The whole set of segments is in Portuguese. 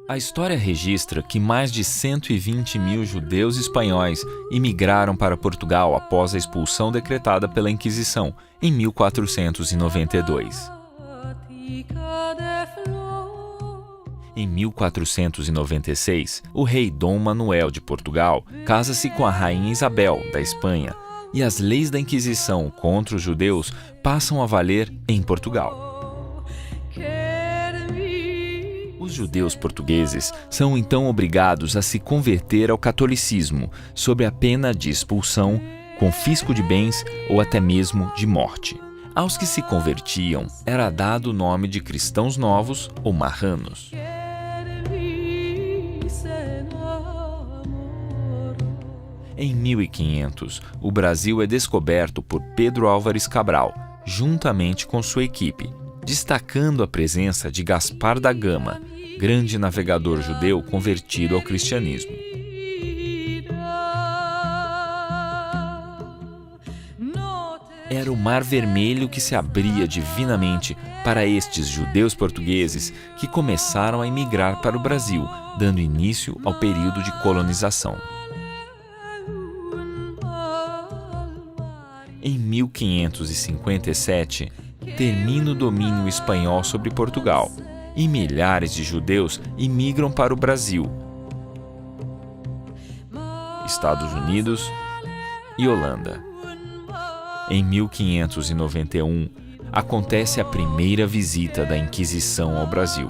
A história registra que mais de 120 mil judeus espanhóis imigraram para Portugal após a expulsão decretada pela Inquisição, em 1492. Em 1496, o rei Dom Manuel de Portugal casa-se com a rainha Isabel, da Espanha, e as leis da Inquisição contra os judeus passam a valer em Portugal. Os judeus portugueses são então obrigados a se converter ao catolicismo, sob a pena de expulsão, confisco de bens ou até mesmo de morte. Aos que se convertiam era dado o nome de cristãos novos ou marranos. Em 1500, o Brasil é descoberto por Pedro Álvares Cabral, juntamente com sua equipe, destacando a presença de Gaspar da Gama, grande navegador judeu convertido ao cristianismo. Era o Mar Vermelho que se abria divinamente para estes judeus portugueses que começaram a emigrar para o Brasil, dando início ao período de colonização. Em 1557, termina o domínio espanhol sobre Portugal e milhares de judeus imigram para o Brasil, Estados Unidos e Holanda. Em 1591, acontece a primeira visita da Inquisição ao Brasil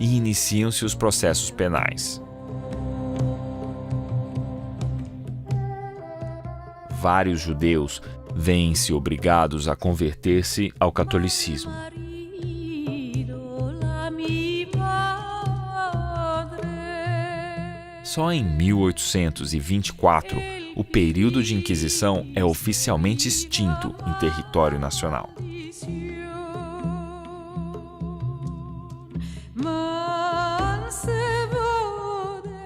e iniciam-se os processos penais. Vários judeus veem-se obrigados a converter-se ao catolicismo. Só em 1824, o período de Inquisição é oficialmente extinto em território nacional.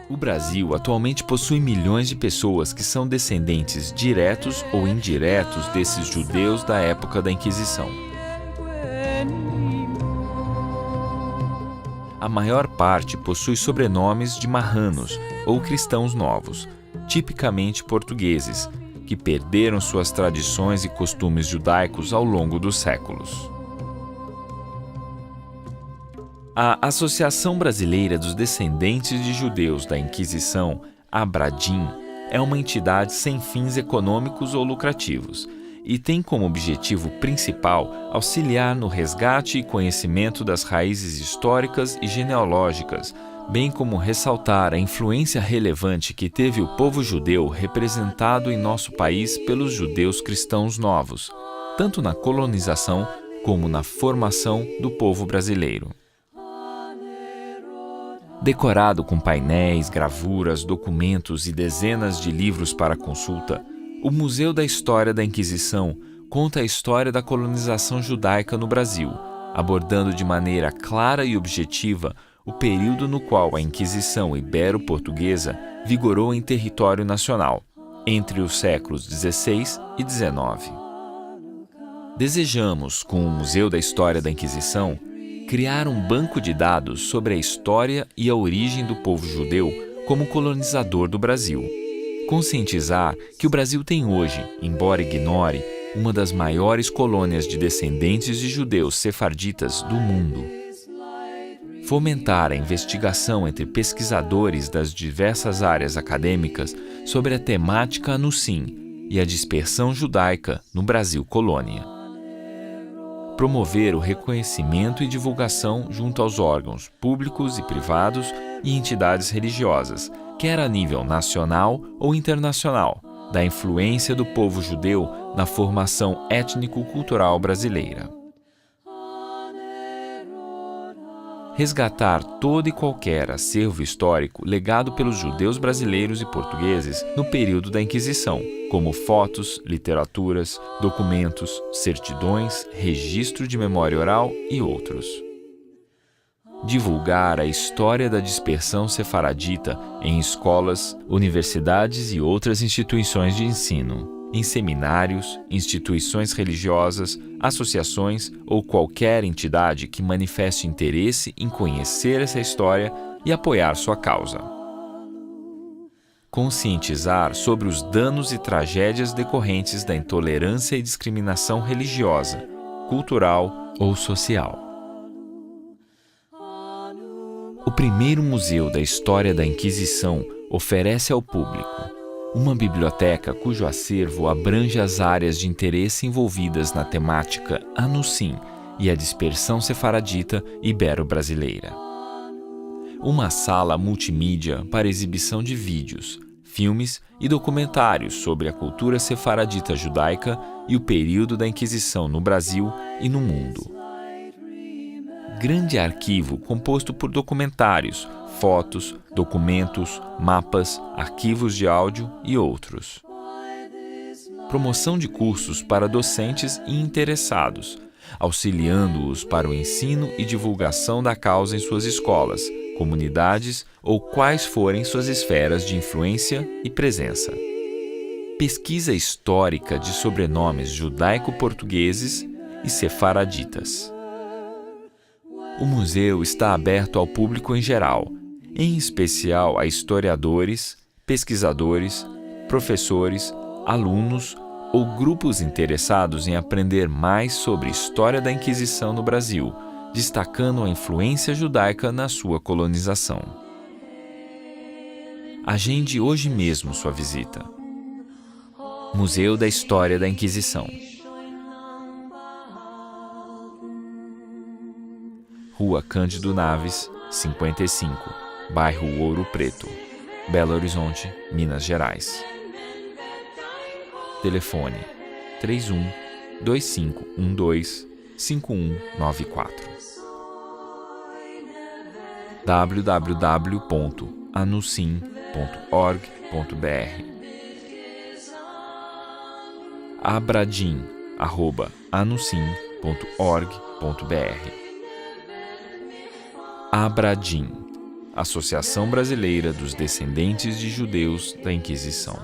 O Brasil atualmente possui milhões de pessoas que são descendentes diretos ou indiretos desses judeus da época da Inquisição. A maior parte possui sobrenomes de marranos ou cristãos novos, tipicamente portugueses, que perderam suas tradições e costumes judaicos ao longo dos séculos. A Associação Brasileira dos Descendentes de Judeus da Inquisição, Abradim, é uma entidade sem fins econômicos ou lucrativos e tem como objetivo principal auxiliar no resgate e conhecimento das raízes históricas e genealógicas, bem como ressaltar a influência relevante que teve o povo judeu representado em nosso país pelos judeus cristãos novos, tanto na colonização como na formação do povo brasileiro. Decorado com painéis, gravuras, documentos e dezenas de livros para consulta, o Museu da História da Inquisição conta a história da colonização judaica no Brasil, abordando de maneira clara e objetiva o período no qual a Inquisição ibero-portuguesa vigorou em território nacional, entre os séculos XVI e XIX. Desejamos, com o Museu da História da Inquisição, criar um banco de dados sobre a história e a origem do povo judeu como colonizador do Brasil. Conscientizar que o Brasil tem hoje, embora ignore, uma das maiores colônias de descendentes de judeus sefarditas do mundo. Fomentar a investigação entre pesquisadores das diversas áreas acadêmicas sobre a temática Anusim e a dispersão judaica no Brasil colônia. Promover o reconhecimento e divulgação junto aos órgãos públicos e privados e entidades religiosas, quer a nível nacional ou internacional, da influência do povo judeu na formação étnico-cultural brasileira. Resgatar todo e qualquer acervo histórico legado pelos judeus brasileiros e portugueses no período da Inquisição, como fotos, literaturas, documentos, certidões, registro de memória oral e outros. Divulgar a história da dispersão sefaradita em escolas, universidades e outras instituições de ensino. em seminários, instituições religiosas, associações ou qualquer entidade que manifeste interesse em conhecer essa história e apoiar sua causa. Conscientizar sobre os danos e tragédias decorrentes da intolerância e discriminação religiosa, cultural ou social. O primeiro museu da história da Inquisição oferece ao público uma biblioteca cujo acervo abrange as áreas de interesse envolvidas na temática Anusim e a dispersão sefaradita ibero-brasileira. Uma sala multimídia para exibição de vídeos, filmes e documentários sobre a cultura sefaradita judaica e o período da Inquisição no Brasil e no mundo. Grande arquivo composto por documentários, fotos, documentos, mapas, arquivos de áudio e outros. Promoção de cursos para docentes e interessados, auxiliando-os para o ensino e divulgação da causa em suas escolas, comunidades ou quais forem suas esferas de influência e presença. Pesquisa histórica de sobrenomes judaico-portugueses e sefaraditas. O museu está aberto ao público em geral, em especial a historiadores, pesquisadores, professores, alunos ou grupos interessados em aprender mais sobre a história da Inquisição no Brasil, destacando a influência judaica na sua colonização. Agende hoje mesmo sua visita. Museu da História da Inquisição. Rua Cândido Naves, 55, bairro Ouro Preto, Belo Horizonte, Minas Gerais. Telefone 31-2512-5194. www.anusim.org.br. abradim@anusim.org.br. Abradim, Associação Brasileira dos Descendentes de Judeus da Inquisição.